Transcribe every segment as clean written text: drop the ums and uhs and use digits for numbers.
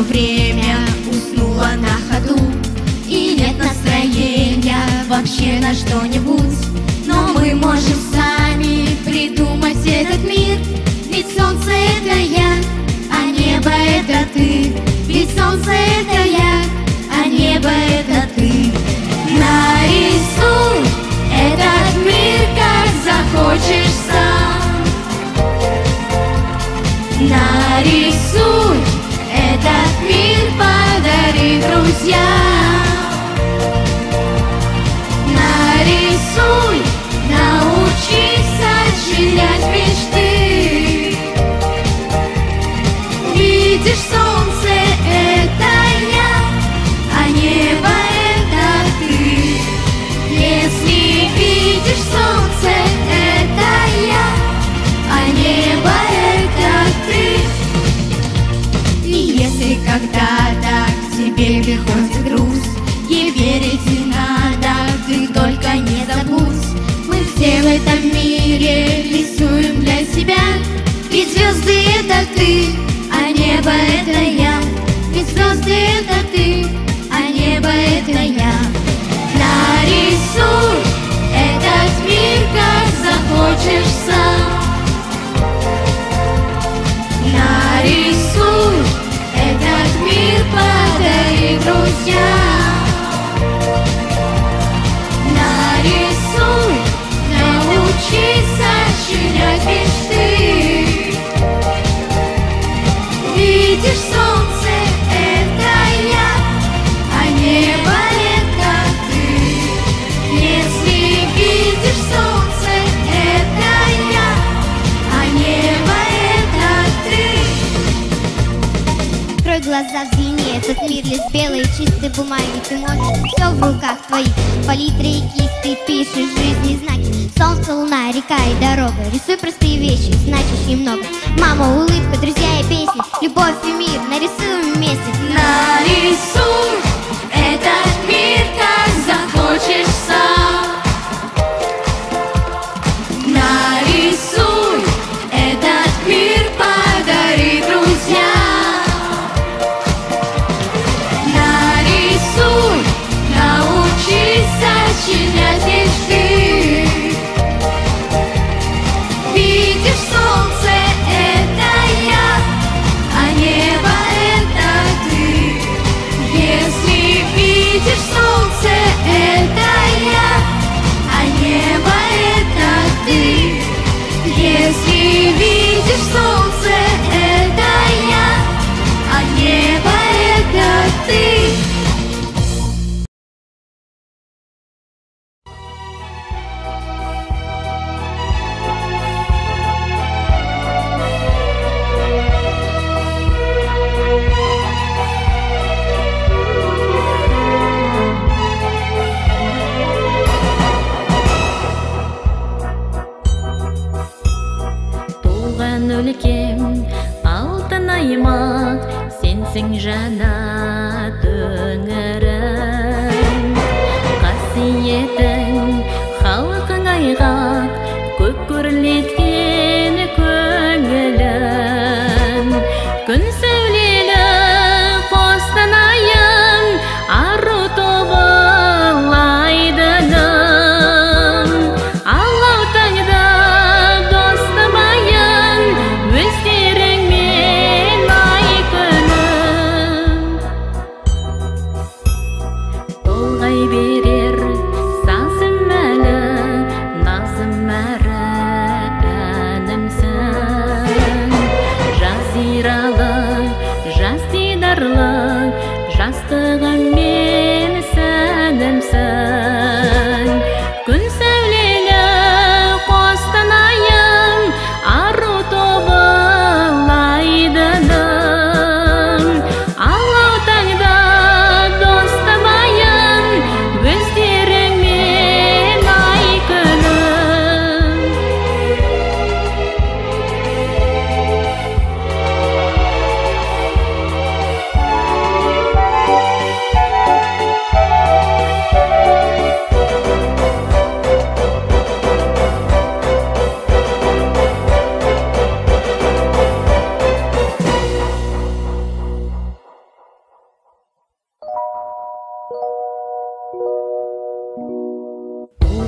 время уснуло на ходу, и нет настроения вообще на что-нибудь. Но мы можем сами придумать этот мир, ведь солнце — это я, а небо — это ты. Ведь солнце — это я, а небо — это ты. Нарисуй этот мир, как захочешь сам. Нарисуй этот мир, подари друзьям. Нарисуй, научись сочинять мечты. Видишь, солнце — это я, а небо — это ты. Если видишь, солнце — это я, а небо — это ты. И если когда-то к тебе приходит груз, и верить не надо, ты только не забудь. Мы все в этом мире рисуем для себя, ведь звезды — это ты, а небо — это я. Ведь звезды — это ты, а небо — это я. Нарисуй этот мир, как захочешь сам. Нарисуй этот мир, подари друзьям. Нарисуй, научись сочинять мечты. Видишь, солнце — это я, а небо — это ты. Если видишь, солнце — это я, а небо — это ты. Открой глаза, взгляни, этот мир лишь белой чистой бумаги. Ты можешь, все в руках твоих, палитры и кисть. Ты пишешь жизни знаки, солнце, луна, река и дорога. Рисуй простые вещи, значащие много. Мама, улыбка, друзья и песни, любовь и мир нарисуем вместе. Нарисуй этот мир, как захочешь сам. Нарисуй этот мир, подари друзьям. Нарисуй, научись сочинять мечты. Видишь, солнце — это я, а небо — это ты.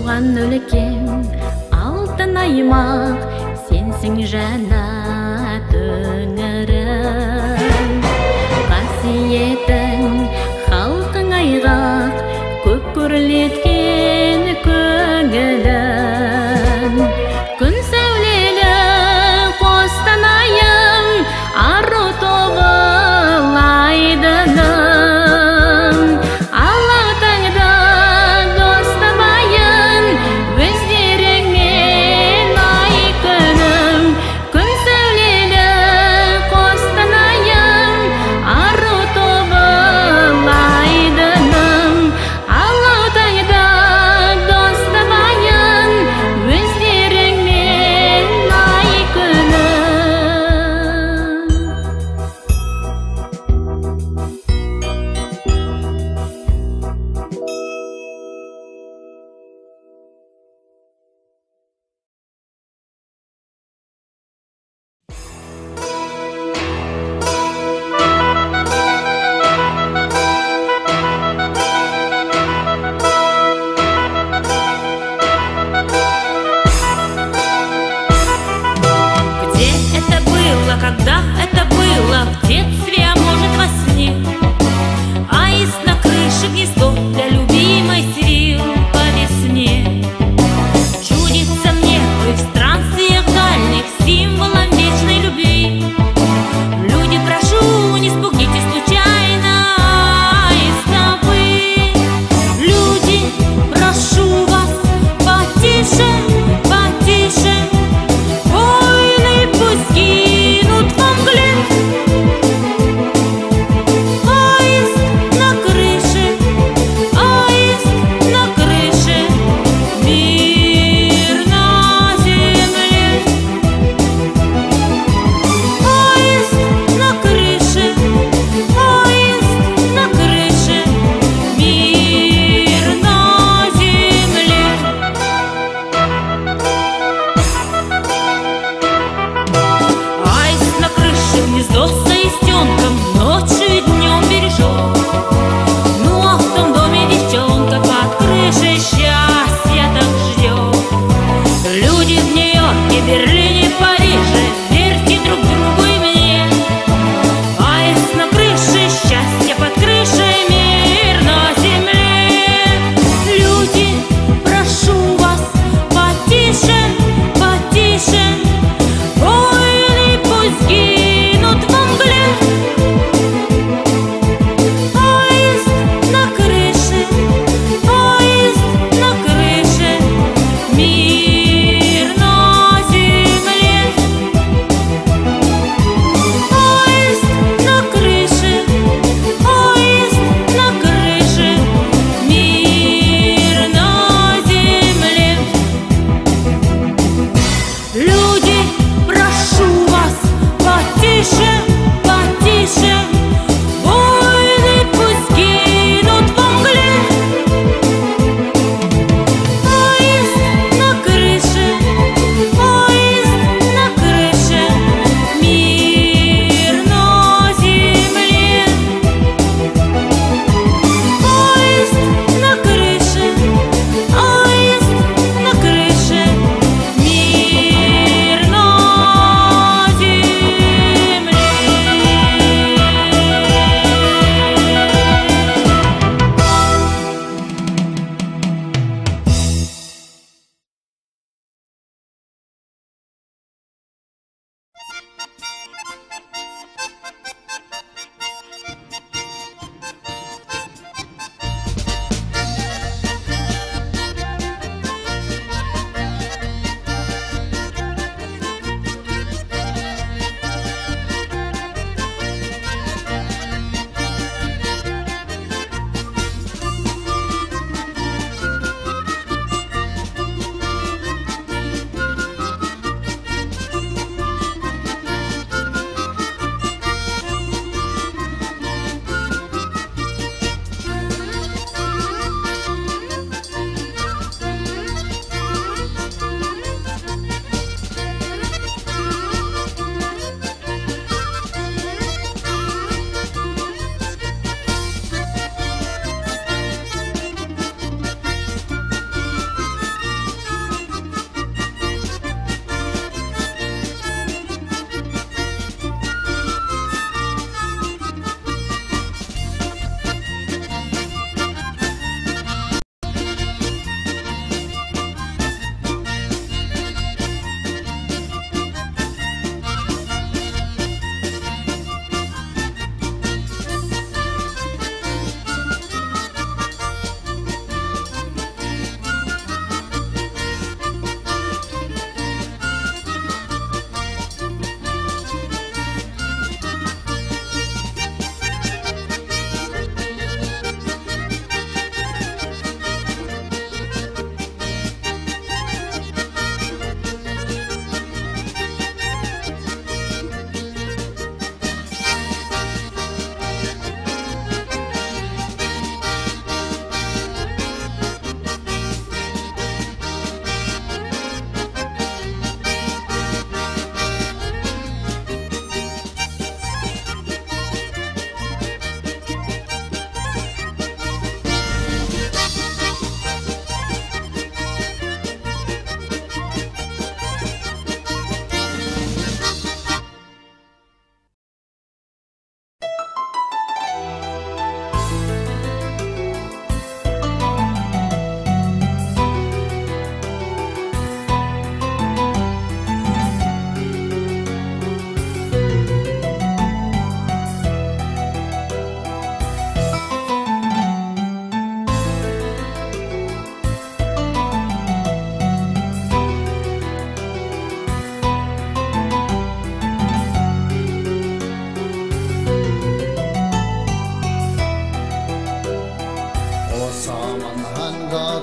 туған өлкем, алтын аймақ, сенсің жаңа төңірім. Қасиетің халқың айғақ, көп көрлеткен көңілім. Күн сәулелі Қостанайым, ару тобыл айдыным. Алатаңда достабайын, өздеріңмен ай күнім. Күн сәулелі Қостанайым, ару тобыл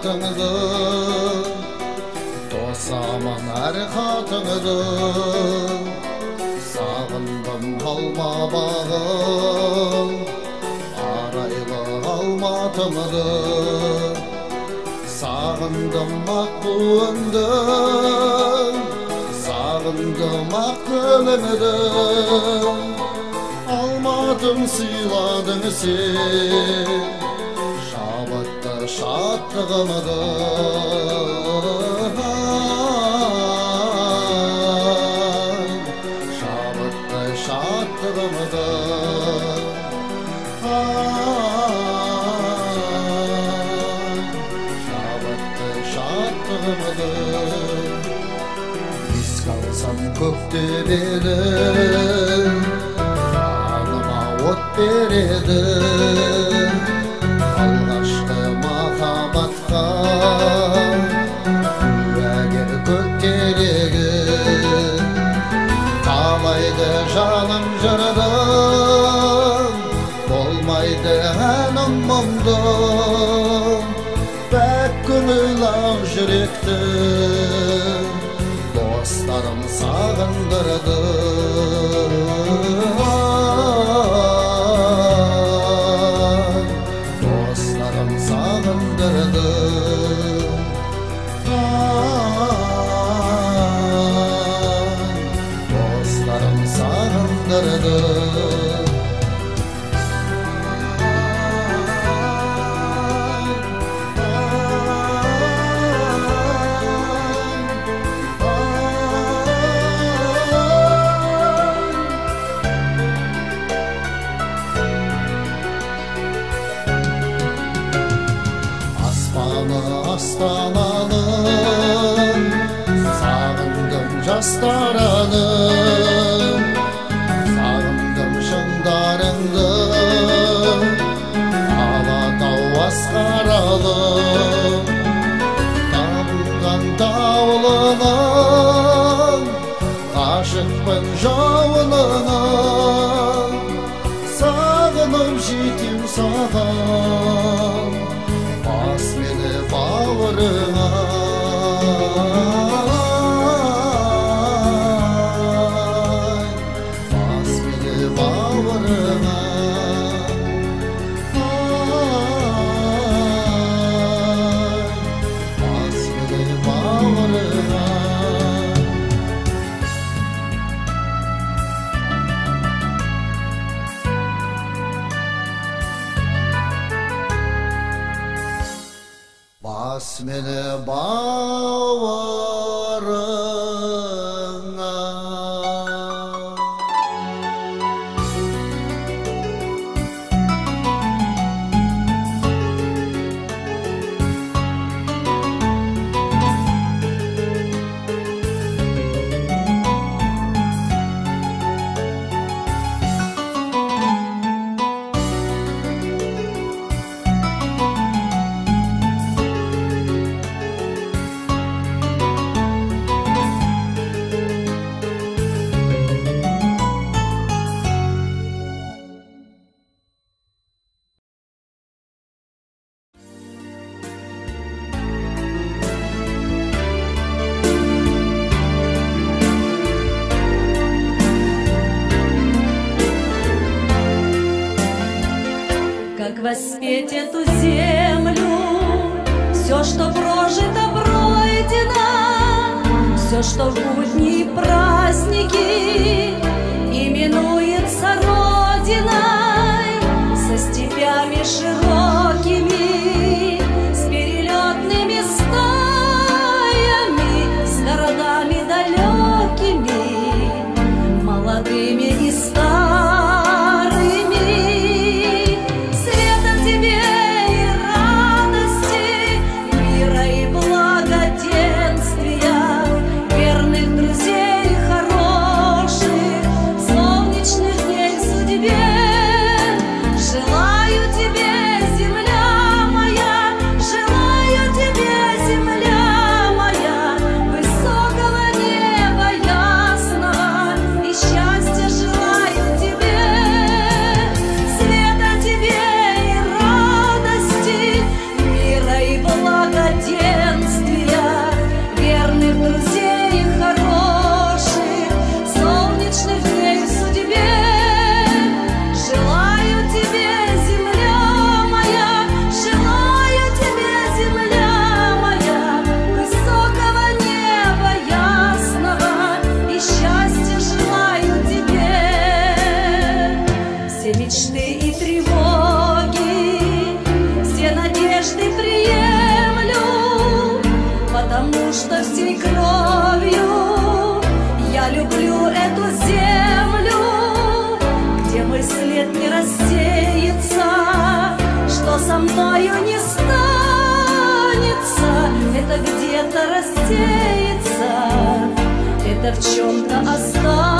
атыңды, тосамын әр хатыңды. Сағындым алма бағым, арайлы алматымды. Сағындым ақ туыңды, сағындым ақ көліңді. Алматым сыйладың сен, шабытты шаттығымды. Шабытты шаттығымды. Шабытты шаттығымды. Еске алсам көктөбені, от береді алғашқы махаббатқа куәгер көктерегі. Қалайды жаным жырдым, болмайды әнім мұңдым. Бәк көңіл ақ жүректі достарым сағындырды. Достарым сағындырды. Достарым сағындырды. Астананың сағындым жастарының, сағындым шыңдарыңды, Алатау асқаралым. Табылған таулының, ғашықпын жауынының. Сағынып жетем саған, бас мені бауырыңа. Бас мені бауырыңа. Бас мені бауырыңа. Бас мені бауырыңа. Как воспеть эту землю, все, что прожито, пройдено, все, что в будни и праздники именуется Родиной, со степями широкими, с перелетными стаями, с городами далекими, молодыми и старыми. Верных друзей хороших, солнечных дней судьбе. где-то в чем-то осталось.